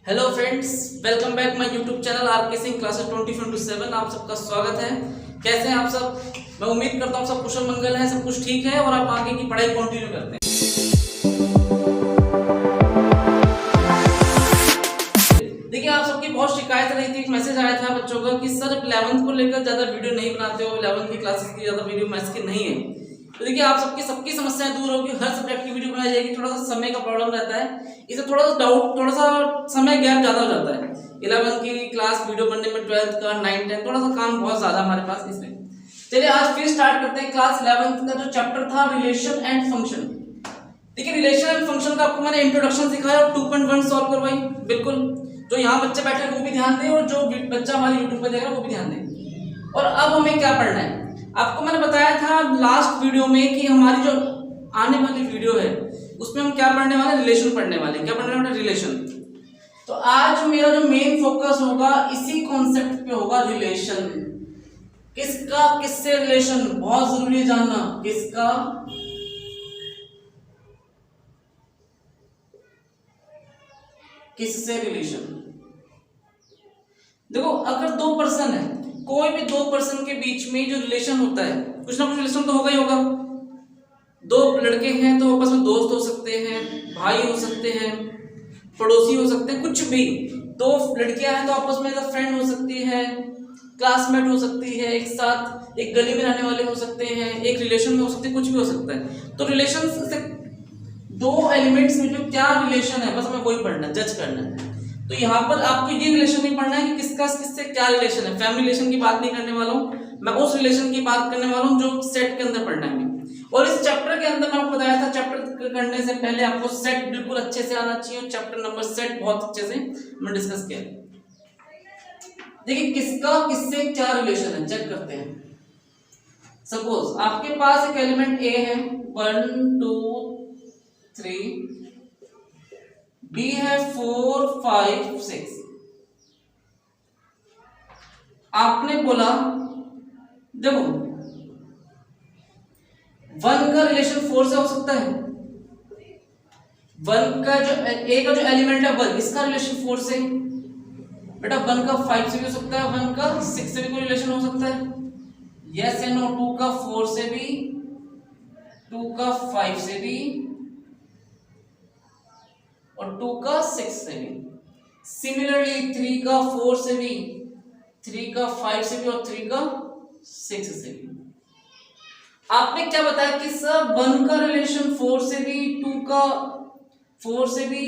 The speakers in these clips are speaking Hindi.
Hello friends, welcome back my YouTube channel RK Singh classes 2027। आप सबका स्वागत है। कैसे हैं आप सब? मैं उम्मीद करता हूँ सब कुशल मंगल है, सब कुछ ठीक है और आप आगे की पढ़ाई कंटिन्यू करते हैं। देखिए, आप सबकी बहुत शिकायत रही थी, एक मैसेज आया था बच्चों का कि सर 11th को लेकर ज़्यादा वीडियो नहीं बनाते हो, 11th की क्लासेस की ज़्यादा वीडियो मैथ्स की नहीं है। तो देखिए, आप सबकी समस्याएं दूर होगी, हर सब्जेक्ट की वीडियो बनाई जाएगी। थोड़ा सा समय का प्रॉब्लम रहता है, इसे थोड़ा सा समय गैप ज़्यादा हो जाता है। 11th की क्लास वीडियो बनने में 12th का 9th 10 थोड़ा सा काम बहुत ज़्यादा हमारे पास, इसमें चलिए आज फिर स्टार्ट करते हैं। क्लास 11th का जो चैप्टर था रिलेशन एंड फंक्शन। देखिए, रिलेशन एंड फंक्शन का आपको मैंने इंट्रोडक्शन सिखाया और 2.1 सॉल्व करवाई। बिल्कुल, जो यहाँ बच्चे बैठे हैं वो भी ध्यान दें और जो बच्चा हमारे यूट्यूब पे देख रहा है वो भी ध्यान दें। और अब हमें क्या पढ़ना है, आपको मैंने बताया था लास्ट वीडियो में कि हमारी जो आने वाली वीडियो है उसमें हम क्या पढ़ने वाले, रिलेशन पढ़ने वाले। क्या पढ़ने वाले? रिलेशन। तो आज मेरा जो मेन फोकस होगा इसी कॉन्सेप्ट पे होगा, रिलेशन। किसका किससे रिलेशन, बहुत जरूरी है जानना। किसका किससे रिलेशन। देखो, अगर दो पर्सन है, कोई भी दो पर्सन के बीच में जो रिलेशन होता है, कुछ ना कुछ रिलेशन तो होगा ही होगा। दो लड़के हैं तो आपस में दोस्त हो सकते हैं, भाई हो सकते हैं, पड़ोसी हो सकते हैं, कुछ भी। दो लड़कियां हैं तो आपस में फ्रेंड हो सकती है, क्लासमेट हो सकती है, एक साथ एक गली में रहने वाले हो सकते हैं, एक रिलेशन में हो सकते हैं, कुछ भी हो सकता है। तो रिलेशन से दो एलिमेंट्स में जो क्या रिलेशन है, बस हमें वही पढ़ना है, जज करना है। तो यहाँ पर आपको ये रिलेशन नहीं पढ़ना है कि किसका किससे क्या रिलेशन है। फैमिली रिलेशन की बात नहीं करने वाला हूँ मैं, उस रिलेशन की बात करने वाला हूँ जो सेट के अंदर पढ़ना है। और इस चैप्टर के अंदर मैं आपको बताया था, चैप्टर करने से पहले आपको सेट बिल्कुल अच्छे से आना चाहिए। चैप्टर नंबर सेट बहुत अच्छे से मैं डिस्कस किया। देखिए, किसका किससे क्या रिलेशन है, चेक करते हैं। सपोज आपके पास एक एलिमेंट ए है, 1 2 3, बी है 4 5 6। आपने बोला देखो 1 का रिलेशन 4 से हो सकता है, 1 का जो ए का जो एलिमेंट है 1, इसका रिलेशन 4 से। बेटा 1 का 5 से भी हो सकता है, 1 का 6 से भी कोई रिलेशन हो सकता है। यस या नो? 2 का 4 से भी, 2 का 5 से भी और 2 का 6 से भी। सिमिलरली 3 का 4 से भी, 3 का 5 से भी और 3 का 6 से भी। आपने क्या बताया कि सर 1 का रिलेशन 4 से भी, 2 का 4 से भी,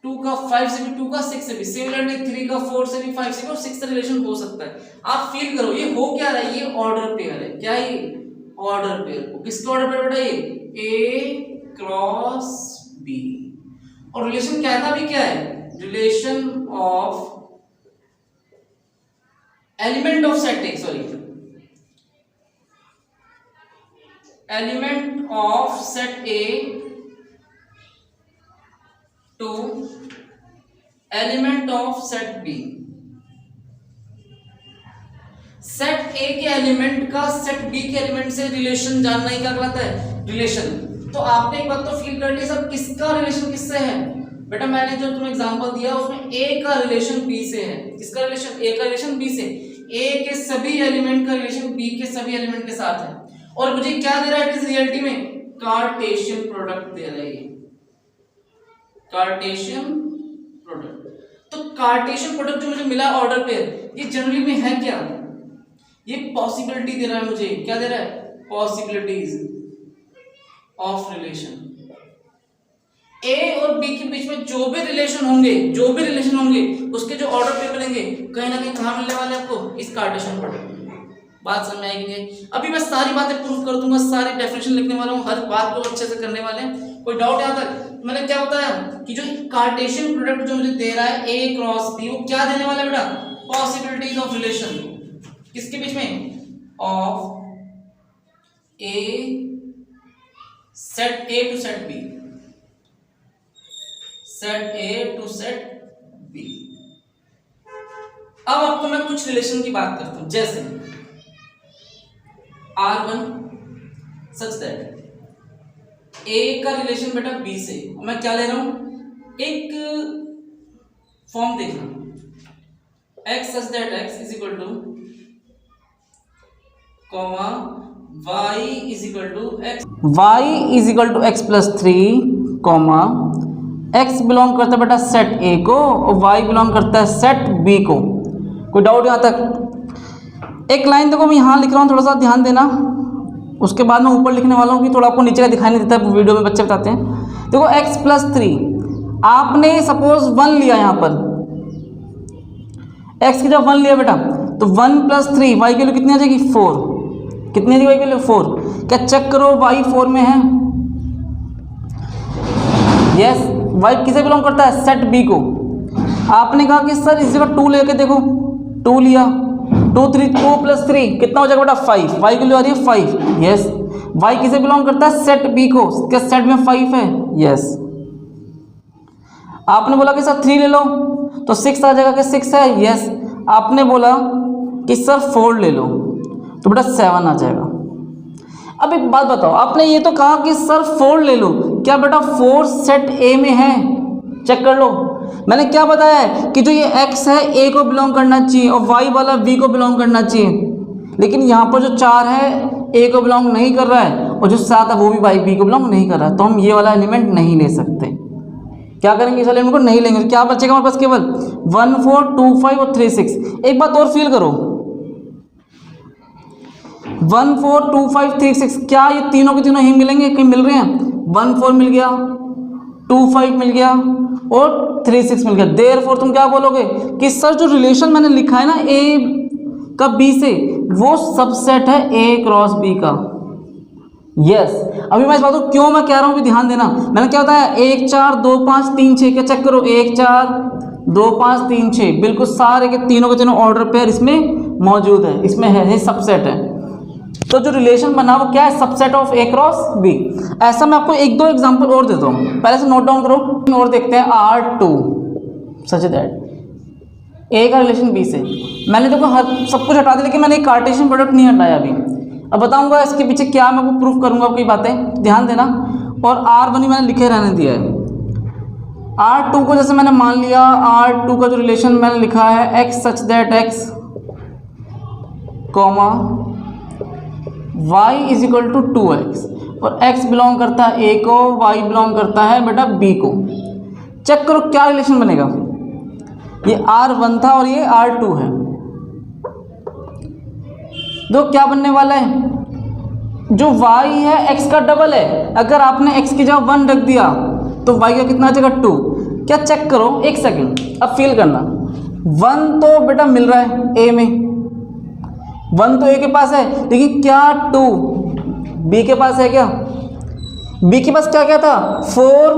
2 का 5 से भी, 2 का 6 से भी। सिमिलरली 3 का 4 से भी, 5 से भी और 6 से रिलेशन हो सकता है। आप फील करो ये हो क्या रहा है, ये ऑर्डर पेयर है। क्या है? Order pair. किसका ऑर्डर पेयर बेटा? ये A क्रॉस B। और रिलेशन क्या था? अभी क्या है? Relation of element of set A, sorry, element of set A to element of set B. Set A के एलिमेंट का सेट बी के एलिमेंट से रिलेशन जानना ही क्या कहलाता है? रिलेशन। तो आपने एक बात तो फील कर ली, सर किसका रिलेशन किससे है? बेटा मैंने जो तुम्हें एग्जांपल दिया उसमें ए का रिलेशन बी से है। किसका रिलेशन? ए का रिलेशन बी से। ए के सभी एलिमेंट का रिलेशन बी के सभी एलिमेंट के साथ है। और मुझे क्या दे रहा है इस रियलिटी में? कार्टेशियन प्रोडक्ट दे रहा है, कार्टेशियन प्रोडक्ट। तो कार्टेशियन प्रोडक्ट जो मुझे मिला ऑर्डर पेयर, ये जनरली में है क्या? ये पॉसिबिलिटी दे रहा है मुझे। क्या दे रहा है? Possibilities of relation. ए और बी के बीच में जो भी रिलेशन होंगे उसके जो ऑर्डर पेयर बनेंगे कहीं ना कहीं कहां मिलने वाले आपको? इस कार्टेशियन प्रोडक्ट में। बात समझ में आएगी? अभी मैं सारी बातें प्रूव कर दूंगा, सारी डेफिनेशन लिखने वाला हूं, हर बात को अच्छे से करने वाले हैं। कोई डाउट यहां तक? मैंने क्या बताया कि जो कार्टेशियन प्रोडक्ट जो मुझे दे रहा है ए क्रॉस बी, वो क्या देने वाला है बेटा? Possibilities of relation. किसके बीच में? Of a set A to set B, set A to set B. अब आपको मैं कुछ रिलेशन की बात करता हूं, जैसे R1 सच दैट ए का रिलेशन बेटा बी से। मैं क्या ले रहा हूं? एक फॉर्म देखना, x such that x is equal to comma y is equal to x plus 3 comma x belong करता है बेटा सेट A को और y बिलोंग करता है सेट B को। कोई डाउट यहाँ तक? एक लाइन देखो मैं यहाँ लिख रहा हूँ, थोड़ा सा ध्यान देना, उसके बाद मैं ऊपर लिखने वाला हूँ कि थोड़ा आपको नीचे का दिखाई नहीं देता है, वीडियो में बच्चे बताते हैं। देखो x प्लस 3 आपने सपोज 1 लिया, यहाँ पर x की जब 1 लिया बेटा तो 1 प्लस 3 y की वैल्यू कितनी आ जाएगी 4। कितनी आ जाएगी y की वैल्यू 4। क्या चेक करो y 4 में है? यस y किसे बिलोंग करता है? सेट B को। आपने कहा कि सर इस जगह 2 लेके देखो, 2 लिया, 2 प्लस 3 कितना हो जाएगा बेटा 5। y की वैल्यू आ रही है 5। यस y किसे बिलोंग करता है? सेट B को। क्या सेट में 5 है? यस। आपने बोला कि सर 3 ले लो तो 6 आ जाएगा, कि 6 है? यस। आपने बोला कि सर 4 ले लो तो बेटा 7 आ जाएगा। अब एक बात बताओ, आपने ये तो कहा कि सर 4 ले लो, क्या बेटा 4 सेट A में है? चेक कर लो। मैंने क्या बताया है कि जो ये x है A को बिलोंग करना चाहिए और y वाला B को बिलोंग करना चाहिए, लेकिन यहाँ पर जो 4 है A को बिलोंग नहीं कर रहा है और जो 7 है वो भी y B को बिलोंग नहीं कर रहा है, तो हम ये वाला एलिमेंट नहीं ले सकते। क्या करेंगे? इस एलिमेंट को नहीं लेंगे। क्या बचेगा हमारे पास? केवल 1 4 2 5 और 3 6। एक बात और फील करो, 1 4 2 5 3 6, क्या ये तीनों के तीनों ही मिलेंगे? कहीं मिल रहे हैं? 1 4 मिल गया, 2 5 मिल गया और 3 6 मिल गया। देयरफॉर तुम क्या बोलोगे कि सर जो रिलेशन मैंने लिखा है ना A का B से, वो सबसेट है A क्रॉस B का। यस अभी मैं इस बात को क्यों मैं कह रहा हूँ कि ध्यान देना। मैंने क्या बताया? 1 4 2 5 3 6। क्या चेक करो? 1 4 2 5 3 6, बिल्कुल सारे के तीनों ऑर्डर पेयर इसमें मौजूद है, इसमें है, ये सबसेट है। तो जो रिलेशन बना वो क्या है? Subset of A cross B। ऐसा मैं आपको 1 2 एग्जांपल और देता हूँ, पहले से नोट डाउन करो और देखते हैं। R2 सच दैट A का रिलेशन B से। मैंने देखो हर सब कुछ हटा दिया, लेकिन मैंने एक कार्टेशियन प्रोडक्ट नहीं हटाया अभी। अब बताऊंगा इसके पीछे क्या, मैं वो प्रूफ करूंगा कई बातें, ध्यान देना। और R1 मैंने लिखे रहने दिया है। R2 को जैसे मैंने मान लिया, R2 का जो रिलेशन मैंने लिखा है x such that x comma y is equal to 2x, और x बिलोंग करता है A को, y बिलोंग करता है बेटा B को। चेक करो क्या रिलेशन बनेगा। ये R1 था और ये R2 है। दो क्या बनने वाला है? जो y है x का डबल है। अगर आपने x की जगह 1 रख दिया तो y का कितना आ जाएगा 2। क्या चेक करो, एक सेकंड अब फील करना। 1 तो बेटा मिल रहा है A में, 1 तो A के पास है, लेकिन क्या 2 B के पास है? क्या B के पास क्या क्या था? 4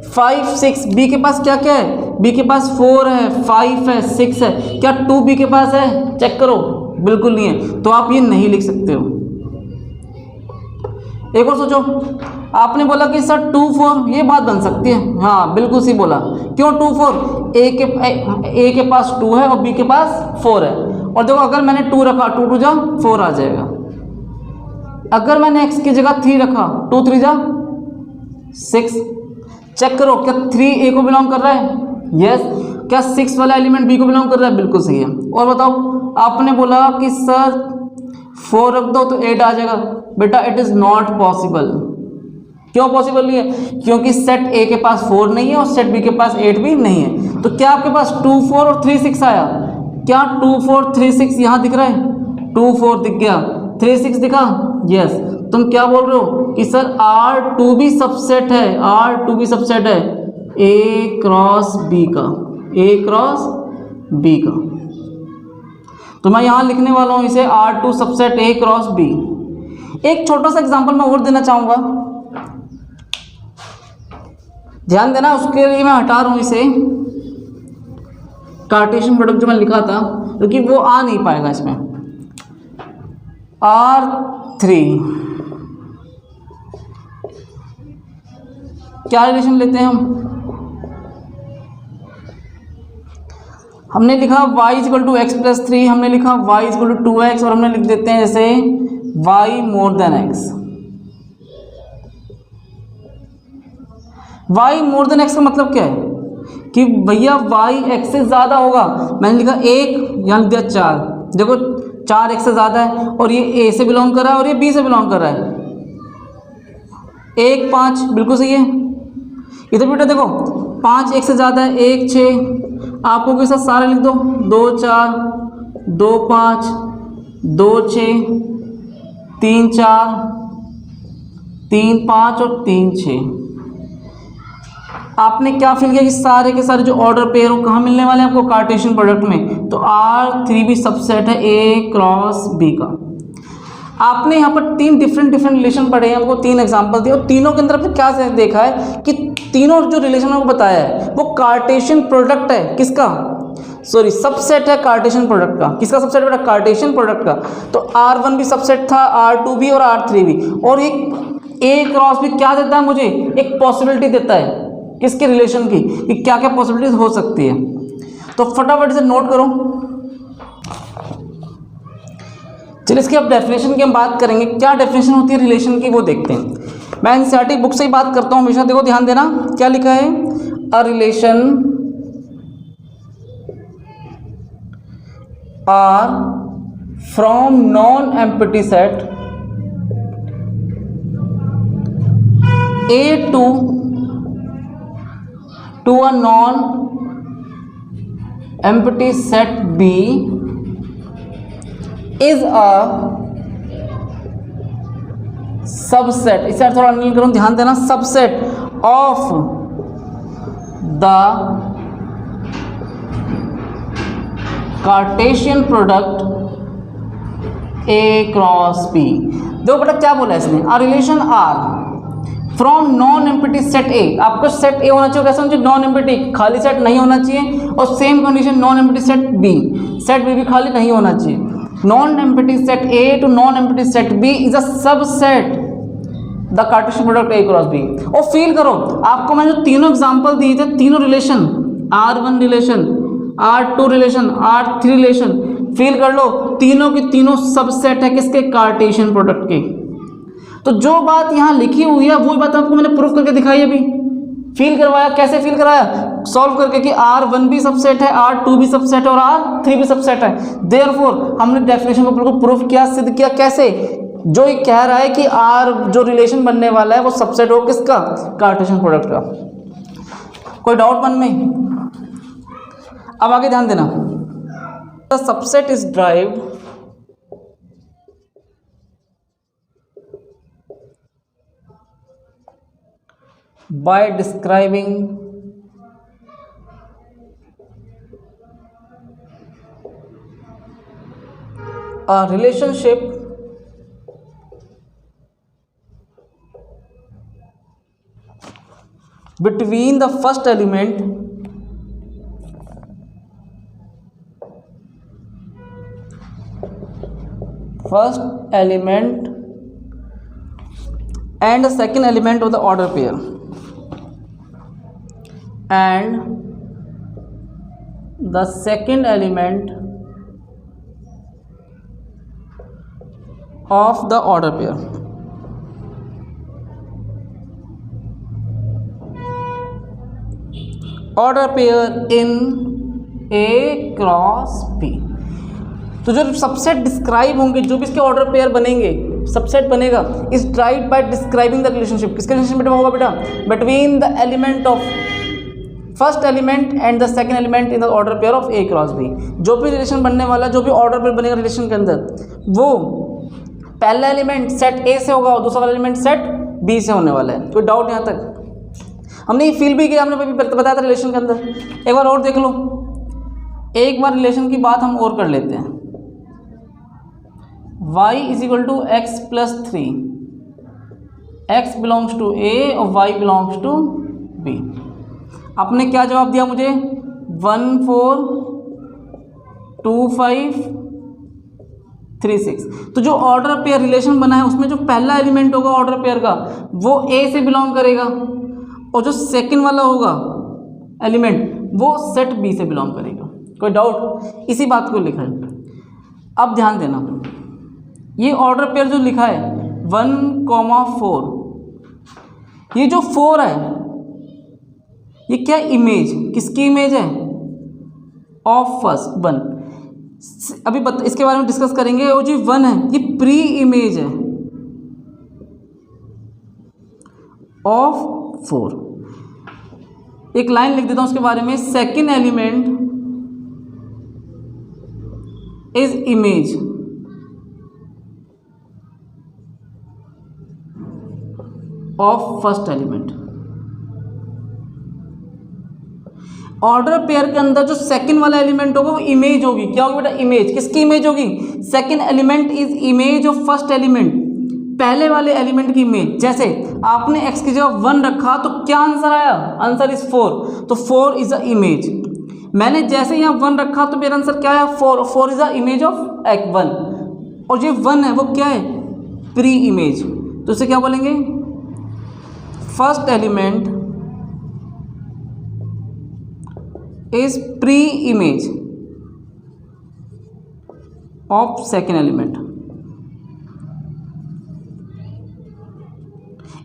5 6। B के पास क्या क्या है? B के पास 4 है, 5 है, 6 है। क्या 2 B के पास है? चेक करो, बिल्कुल नहीं है। तो आप ये नहीं लिख सकते हो। एक और सोचो, आपने बोला कि सर 2 4, ये बात बन सकती है। हाँ बिल्कुल सही बोला। क्यों 2 4? A के पास 2 है और B के पास 4 है। और देखो अगर मैंने 2 रखा, 2 2 जा 4 आ जाएगा। अगर मैंने x की जगह 3 रखा, 2 3 जा 6। चेक करो क्या 3 A को बिलोंग कर रहा है? यस। क्या 6 वाला एलिमेंट B को बिलोंग कर रहा है? बिल्कुल सही है। और बताओ, आपने बोला कि सर 4 रख दो तो 8 आ जाएगा। बेटा इट इज़ नॉट पॉसिबल। क्यों पॉसिबल नहीं है? क्योंकि सेट A के पास 4 नहीं है और सेट B के पास 8 भी नहीं है। तो क्या आपके पास 2 4 और 3 6 आया? क्या 2 4 3 6 यहाँ दिख रहा है? 2 4 दिख गया, 3 6 दिखा? यस। तुम क्या बोल रहे हो कि सर R2 भी सबसेट है, R2 भी सबसेट है A क्रॉस B का, A क्रॉस B का। तो मैं यहाँ लिखने वाला हूँ इसे R2 subset A cross B। एक छोटा सा एग्जांपल मैं और देना चाहूँगा, ध्यान देना। उसके लिए मैं हटा रहा हूँ इसे, कार्टेशियन प्रोडक्ट जो मैं लिखा था, क्योंकि वो आ नहीं पाएगा इसमें। R3 क्या रिलेशन लेते हैं हमने लिखा y equal to x plus 3, हमने लिखा y इक्वल टू 2x, और हमने लिख देते हैं जैसे y more than x। y more than x का मतलब क्या है? कि भैया वाई एक्स से ज़्यादा होगा, मैंने लिखा 1, यहाँ लिख दिया 4। देखो 4 एक्स से ज़्यादा है और ये ए से बिलोंग कर रहा है और ये बी से बिलोंग कर रहा है। 1 5 बिल्कुल सही है। इधर बेटा देखो 5 एक से ज़्यादा है, 1 6, आपको के साथ सारे लिख दो, 2 4 2 5 2 6 3 4 3 5 और 3 6। आपने क्या फिल किया कि सारे के सारे जो ऑर्डर पेयर हो कहाँ मिलने वाले हैं आपको, कार्टेशियन प्रोडक्ट में। तो R3 भी सबसेट है A क्रॉस B का। आपने यहाँ पर 3 डिफरेंट रिलेशन पढ़े हैं, आपको 3 एग्जांपल दिए और तीनों के अंदर आपने क्या देखा है कि तीनों जो रिलेशन आपको बताया है वो कार्टेशियन प्रोडक्ट है। किसका, सॉरी सबसेट है कार्टेशियन प्रोडक्ट का। किसका सबसेट बेटा, कार्टेशियन प्रोडक्ट का। तो R1 भी सबसेट था, R2 भी और R3 भी। और एक A क्रॉस भी क्या देता है मुझे, एक पॉसिबिलिटी देता है किसके रिलेशन की, कि क्या क्या पॉसिबिलिटीज हो सकती है। तो फटाफट से नोट करो। चलिए इसकी अब डेफिनेशन की हम बात करेंगे, क्या डेफिनेशन होती है रिलेशन की वो देखते हैं। मैं एनसीईआरटी बुक से ही बात करता हूँ हमेशा, देखो ध्यान देना क्या लिखा है, a relation R from non empty set A to a non empty set B is a subset. इसे थोड़ा अंडरलाइन करूँ, ध्यान देना, subset of the Cartesian product A cross B। देखो बेटा क्या बोला है इसने, a relation R from non empty set A। आपको सेट A होना चाहिए, कैसा होना चाहिए, नॉन एम्प्टी, खाली सेट नहीं होना चाहिए। और same condition non empty set B, set B भी खाली नहीं होना चाहिए। Non empty set A to non empty set B is a subset the Cartesian product A cross B। और फील करो, आपको मैंने जो तीनों एग्जांपल दिए थे, तीनों relation, R1 relation, R2 relation, R3 relation, feel कर लो तीनों की तीनों सबसेट है किसके, कार्टेशियन प्रोडक्ट के। तो जो बात यहाँ लिखी हुई है वही बात आपको मैंने प्रूफ करके दिखाई अभी, फील करवाया। कैसे फील कराया, सॉल्व करके कि R1 भी सबसेट है, R2 भी सबसेट है और R3 भी सबसेट है। देयरफॉर हमने डेफिनेशन को बिल्कुल प्रूफ किया, सिद्ध किया। कैसे, जो ये कह रहा है कि R जो रिलेशन बनने वाला है वो सबसेट हो किसका, कार्टेशियन प्रोडक्ट का। कोई डाउट मन में? अब आगे ध्यान देना, the subset is derived by describing a relationship between the first element and the second element of the order pair and the second element of the order pair। order pair in A cross B। तो जो सबसेट डिस्क्राइब होंगे, जो भी इसके ऑर्डर पेयर बनेंगे, सबसेट बनेगा, is derived by describing the relationship. किसका रिलेशनशिप होगा बेटा, between the element of first element and the second element in the order pair of A cross B। जो भी रिलेशन बनने वाला, जो भी ऑर्डर पेयर बनेगा रिलेशन के अंदर, वो पहला एलिमेंट सेट A से होगा और दूसरा वाला एलिमेंट सेट B से होने वाला है। कोई डाउट यहाँ तक? हमने ये फील भी किया, हमने अभी बताया था रिलेशन के अंदर। एक बार और देख लो, एक बार रिलेशन की बात हम और कर लेते हैं। y is equal to x plus 3, x belongs to A और y बिलोंग्स टू B। आपने क्या जवाब दिया मुझे, 1 4 2 5 3 6। तो जो ऑर्डर पेयर रिलेशन बना है उसमें जो पहला एलिमेंट होगा ऑर्डर पेयर का वो A से बिलोंग करेगा और जो सेकंड वाला होगा एलिमेंट वो सेट B से बिलोंग करेगा। कोई डाउट? इसी बात को लिखा है। अब ध्यान देना, ये ऑर्डर पेयर जो लिखा है 1, 4, ये जो 4 है ये क्या इमेज, किसकी इमेज है? Of first one. अभी इसके बारे में डिस्कस करेंगे। और जो वन है ये प्री इमेज है ऑफ 4। एक लाइन लिख देता हूं उसके बारे में, second element is image of first element. Order pair के अंदर जो सेकंड वाला एलिमेंट होगा वो इमेज होगी। क्या होगी बेटा? इमेज। किसकी इमेज होगी? Second element is image of first element, पहले वाले एलिमेंट की इमेज। जैसे आपने x की जगह 1 रखा तो क्या आंसर आया? आंसर इज 4, तो 4 इज अ इमेज। मैंने जैसे यहाँ 1 रखा तो मेरा आंसर क्या है? 4 इज अ इमेज ऑफ एक 1। और जो 1 है वो क्या है? Pre image. तो इसे क्या बोलेंगे? First element is pre-image of second element।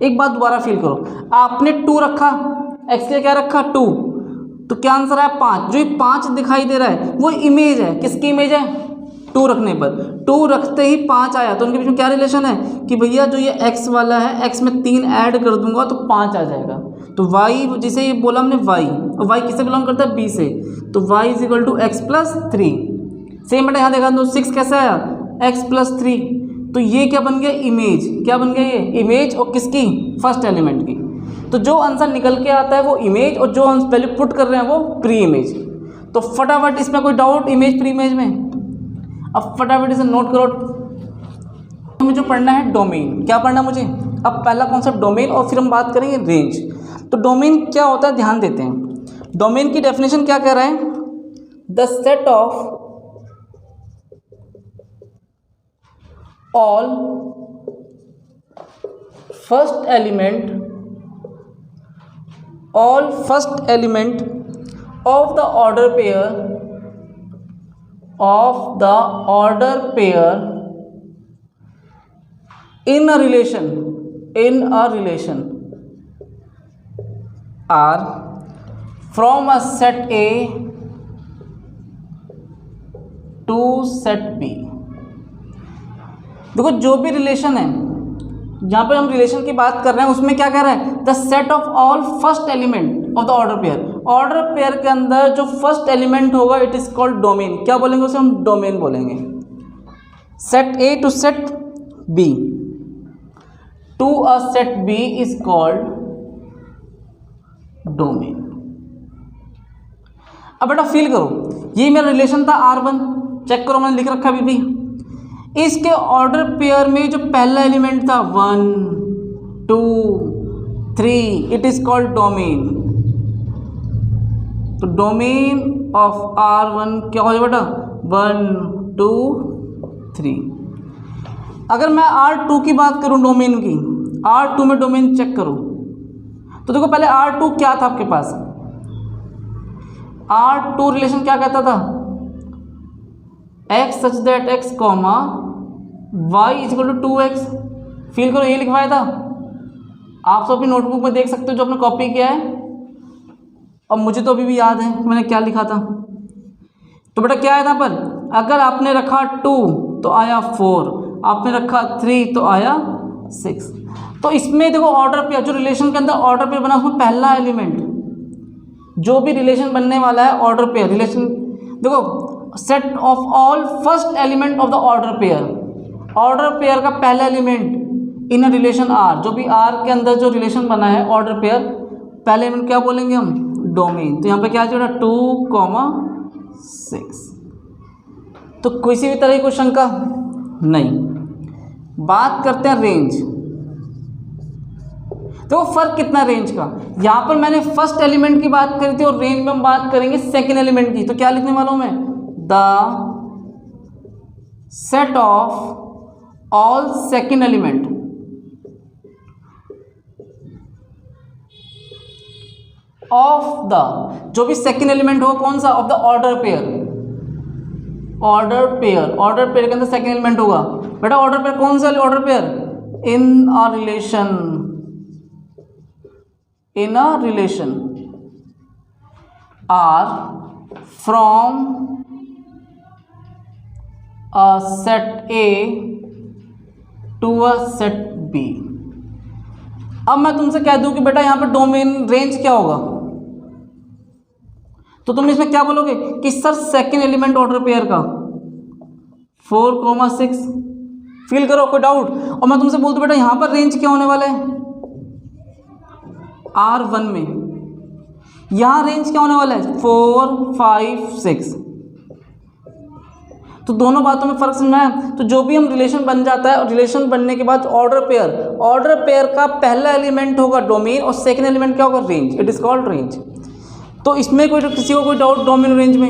एक बात दोबारा फील करो, आपने 2 रखा, x के क्या रखा? 2, तो क्या आंसर है? 5। जो ये 5 दिखाई दे रहा है वो इमेज है। किसकी इमेज है? 2 रखने पर, 2 रखते ही 5 आया, तो उनके बीच में क्या रिलेशन है कि भैया जो ये x वाला है, x में 3 ऐड कर दूंगा तो 5 आ जाएगा। तो y, जिसे ये बोला हमने y, और y किससे बिलोंग करता है? b से, तो y is equal to x plus 3। Same बेटा यहाँ देखा तो 6 कैसे आया? x plus 3। तो ये क्या बन गया? इमेज। क्या बन गया? ये इमेज और किसकी? फर्स्ट एलिमेंट की। तो जो आंसर निकल के आता है वो इमेज, और जो हम पहले पुट कर रहे हैं वो प्री इमेज। तो फटाफट इसमें कोई डाउट इमेज प्री इमेज में? अब फटाफट इसे नोट करो। मुझे पढ़ना है डोमेन। क्या पढ़ना मुझे? अब पहला कॉन्सेप्ट डोमेन, और फिर हम बात करेंगे रेंज। तो डोमेन क्या होता है, ध्यान देते हैं। डोमेन की डेफिनेशन क्या कह रहा है? The set of all first element of the order pair in a relation are from a set A to set B। देखो जो भी रिलेशन है, जहाँ पर हम रिलेशन की बात कर रहे हैं उसमें क्या कह रहा है? The set of all first element of the order pair. Order pair के अंदर जो फर्स्ट एलिमेंट होगा इट इज कॉल्ड डोमेन। क्या बोलेंगे उसे? हम डोमेन बोलेंगे। Set A to set B to a set B is called domain। अब बेटा फील करो, ये मेरा रिलेशन था R1, चेक करो मैंने लिख रखा अभी भी। इसके ऑर्डर पेयर में जो पहला एलिमेंट था 1 2 3, इट इज कॉल्ड डोमेन। तो डोमेन ऑफ R1 क्या हो जाएगा बेटा? 1 2 3। अगर मैं R2 की बात करूं डोमेन की, R2 में डोमेन चेक करूं तो देखो पहले R2 क्या था आपके पास? R2 रिलेशन क्या कहता था? x such that x comma y is equal to 2x। Feel करो, ये लिखवाया था। आप सब अपनी नोटबुक में देख सकते हो जो आपने कॉपी किया है। और मुझे तो अभी भी याद है मैंने क्या लिखा था। तो बेटा क्या है यहाँ पर? अगर आपने रखा 2 तो आया 4, आपने रखा 3 तो आया 6। तो इसमें देखो ऑर्डर पेयर, जो रिलेशन के अंदर ऑर्डर पेयर बना उसमें पहला एलिमेंट, जो भी रिलेशन बनने वाला है ऑर्डर पेयर रिलेशन, देखो set of all first element of the order pair का पहला element in a relation R, जो भी आर के अंदर जो रिलेशन बना है ऑर्डर पेयर, पहले एलिमेंट क्या बोलेंगे हम? डोमेन। तो यहाँ पे क्या जोड़ा? 2,6। तो किसी भी तरह की कोई शंका नहीं। बात करते हैं रेंज। तो फर्क कितना रेंज का? यहां पर मैंने फर्स्ट एलिमेंट की बात करी थी और रेंज में हम बात करेंगे सेकंड एलिमेंट की। तो क्या लिखने वाला हूं मैं? The set of all second element of the, जो भी सेकंड एलिमेंट होगा कौन सा? ऑफ द ऑर्डर पेयर के अंदर सेकंड एलिमेंट होगा। बेटा ऑर्डर पेयर कौन सा? Order pair in a relation R from a set A to a set B. अब मैं तुमसे कह दूं कि बेटा यहाँ पर डोमेन रेंज क्या होगा, तो तुम इसमें क्या बोलोगे कि sir second element order pair का 4,6। फील करो, कोई डाउट? और मैं तुमसे बोलता हूँ बेटा यहाँ पर रेंज क्या होने वाला है, R1 में यहाँ रेंज क्या होने वाला है 4, 5, 6। तो दोनों बातों में फर्क समझना है। तो जो भी हम रिलेशन बन जाता है और रिलेशन बनने के बाद ऑर्डर पेयर का पहला एलिमेंट होगा डोमेन और सेकंड एलिमेंट क्या होगा range. It is called range. तो इसमें कोई किसी को कोई डाउट डोमेन रेंज में?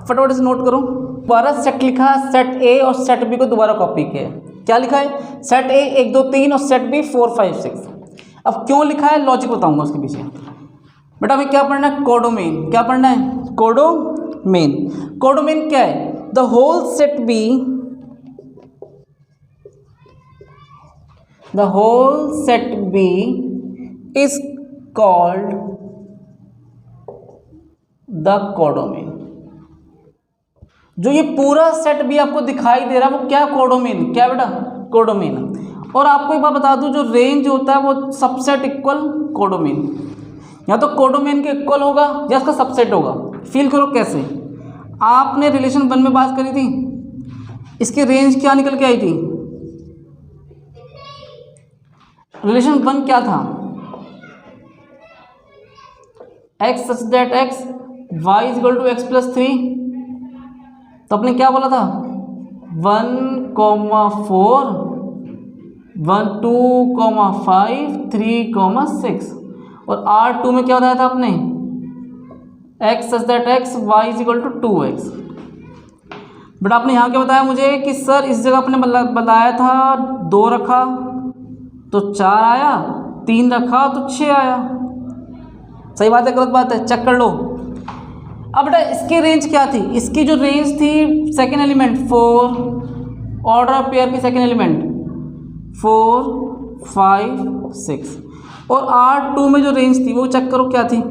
फटाफट से नोट करो। दोबारा सेट लिखा है, सेट ए और सेट बी को दोबारा कॉपी किया है। क्या लिखा है? सेट ए 1, 2, 3 और सेट बी 4, 5, 6। अब क्यों लिखा है लॉजिक बताऊंगा उसके पीछे। बेटा हमें क्या पढ़ना है? कोडोमेन। क्या पढ़ना है? कोडोमेन। कोडोमेन क्या है? The whole set B, the whole set B is called the codomain. जो ये पूरा सेट भी आपको दिखाई दे रहा है वो क्या? कोडोमेन। क्या बेटा? कोडोमेन। और आपको एक बात बता दूं, जो रेंज होता है वो सबसेट इक्वल कोडोमेन। या तो कोडोमेन के इक्वल होगा या उसका सबसेट होगा। फील करो कैसे। आपने रिलेशन 1 में बात करी थी, इसकी रेंज क्या निकल के आई थी? रिलेशन 1 क्या था? x such that x y is equal to x plus 3। तो आपने क्या बोला था? 1,4, 1, 2,5, 3,6। और R2 में क्या बताया था आपने? x such that x y is equal to 2x। But आपने यहाँ क्या बताया मुझे कि सर इस जगह आपने बताया था 2 रखा तो 4 आया, 3 रखा तो 6 आया। सही बात है गलत बात है? चेक कर लो। अब बेटा इसकी रेंज क्या थी? इसकी जो रेंज थी सेकेंड एलिमेंट 4, ऑर्डर पेयर की सेकेंड एलिमेंट 4, 5, 6। और R2 में जो रेंज थी वो चेक करो क्या थी?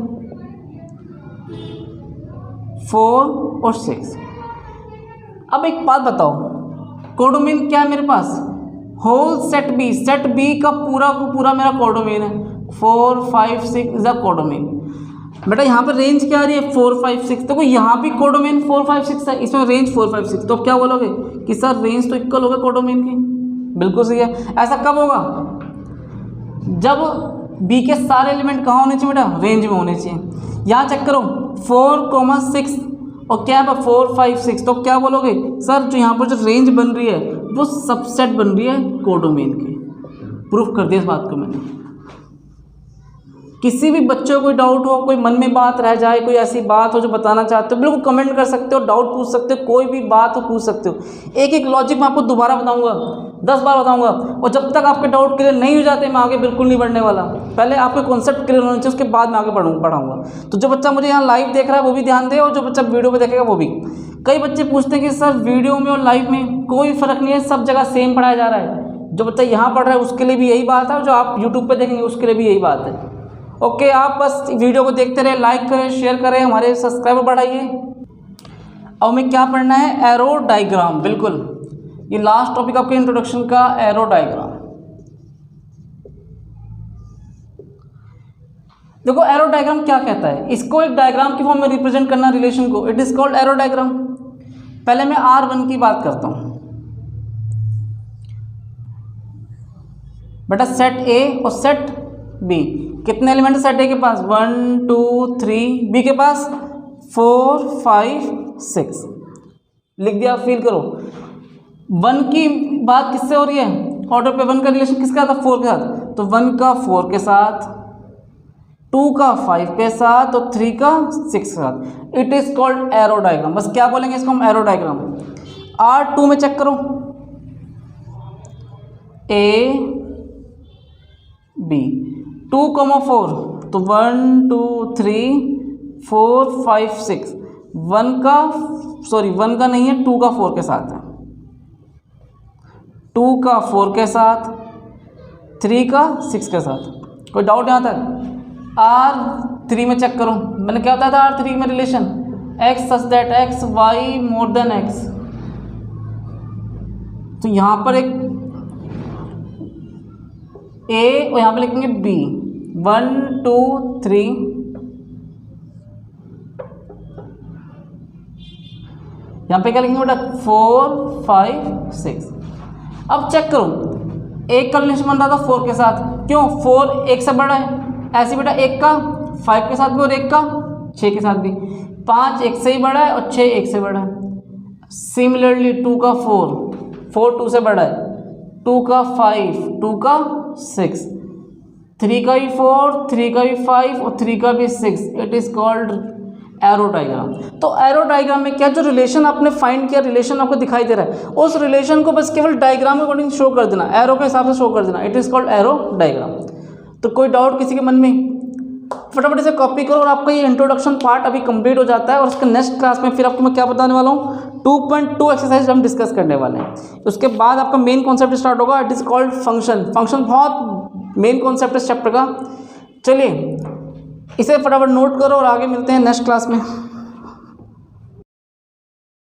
4 और 6। अब एक बात बताओ, कोडोमेन क्या है मेरे पास? होल सेट बी का पूरा मेरा कोडोमेन है। 4, 5, 6 इज अ कोडोमेन। बेटा यहाँ पर रेंज क्या आ रही है? 4, 5, 6। तो यहाँ भी कोडोमेन 4, 5, 6 है, इसमें रेंज 4, 5, 6। तो अब क्या बोलोगे कि सर रेंज तो इक्वल होगा कोडोमेन की। बिल्कुल सही है। ऐसा कब होगा? जब बी के सारे एलिमेंट कहाँ होने चाहिए बेटा? रेंज में होने चाहिए। यहाँ चेक करो 4,6 और क्या है 4, 5, 6। तो क्या बोलोगे सर जो यहाँ पर जो रेंज बन रही है वो सबसेट बन रही है कोडोमेन की। प्रूफ कर दिया इस बात को मैंने। किसी भी बच्चों को कोई डाउट हो, कोई मन में बात रह जाए, कोई ऐसी बात हो जो बताना चाहते हो, बिल्कुल कमेंट कर सकते हो, डाउट पूछ सकते हो, कोई भी बात हो पूछ सकते हो। एक एक लॉजिक मैं आपको दोबारा बताऊंगा, 10 बार बताऊंगा। और जब तक आपके डाउट क्लियर नहीं हो जाते मैं आगे बिल्कुल नहीं बढ़ने वाला। पहले आपके कॉन्सेप्ट क्लियर होने चाहिए, उसके बाद मैं आगे बढ़ाऊंगा। तो जो बच्चा मुझे यहाँ लाइव देख रहा है वो भी ध्यान दे, और जो बच्चा वीडियो पर देखेगा वो भी। कई बच्चे पूछते हैं कि सर वीडियो में और लाइव में कोई फ़र्क नहीं है, सब जगह सेम पढ़ाया जा रहा है। जो बच्चा यहाँ पढ़ रहा है उसके लिए भी यही बात है, और जो आप यूट्यूब पर देखेंगे उसके लिए भी यही बात है। ओके, आप बस वीडियो को देखते रहे, लाइक करें, शेयर करें, हमारे सब्सक्राइबर बढ़ाइए। अब हमें क्या पढ़ना है? Arrow diagram. बिल्कुल, ये लास्ट टॉपिक आपके इंट्रोडक्शन का एरो डायग्राम। देखो एरो डायग्राम क्या कहता है? इसको एक डायग्राम की फॉर्म में रिप्रेजेंट करना रिलेशन को, it is called arrow diagram. पहले मैं R1 की बात करता हूं बेटा। सेट ए और सेट बी, कितने एलिमेंट सेट ए के पास? 1, 2, 3। बी के पास 4, 5, 6। लिख दिया। फील करो 1 की बात किससे हो रही है? ऑर्डर पे 1 का रिलेशन किसका था? 4 के साथ। तो 1 का 4 के साथ, 2 का 5 के साथ और 3 का 6 के साथ। It is called arrow diagram. बस क्या बोलेंगे इसको हम? Arrow diagram. R2 में चेक करो A B 2,4। तो 1, 2, 3, 4, 5, 6। 1 का नहीं है, 2 का 4 के साथ है। 2 का 4 के साथ, 3 का 6 के साथ। कोई डाउट यहाँ तक? 3 में चेक करो, मैंने क्या बताया था R3 में relation, x such that x y more than x। तो यहाँ पर एक A और यहाँ पे लिखेंगे B, 1 2 3, यहाँ पे क्या लिखेंगे बेटा 4 5 6। अब चेक करो, एक का रिलेशन बन रहा था 4 के साथ, क्यों 4 1 से बड़ा है, ऐसे बेटा 1 का 5 के साथ भी और 1 का 6 के साथ भी, 5 1 से ही बड़ा है और 6 1 से बड़ा है। सिमिलरली 2 का 4 2 से बड़ा है, 2 का 5 2 का 6, 3 का भी 4 3 का भी 5 और 3 का भी 6, it is called arrow diagram. तो एरो डायग्राम में क्या, जो रिलेशन आपने फाइंड किया, रिलेशन आपको दिखाई दे रहा है, उस रिलेशन को बस केवल डायग्राम के अकॉर्डिंग शो कर देना, एरो के हिसाब से शो कर देना, it is called arrow diagram. तो कोई डाउट किसी के मन में? फटाफट इसे कॉपी करो और आपका ये इंट्रोडक्शन पार्ट अभी कंप्लीट हो जाता है, और उसके नेक्स्ट क्लास में फिर आपको मैं क्या बताने वाला हूँ, 2.2 एक्सरसाइज हम डिस्कस करने वाले हैं। उसके बाद आपका मेन कॉन्सेप्ट स्टार्ट होगा, it is called function. Function बहुत मेन कॉन्सेप्ट इस चैप्टर का। चलिए इसे फटाफट नोट करो और आगे मिलते हैं नेक्स्ट क्लास में।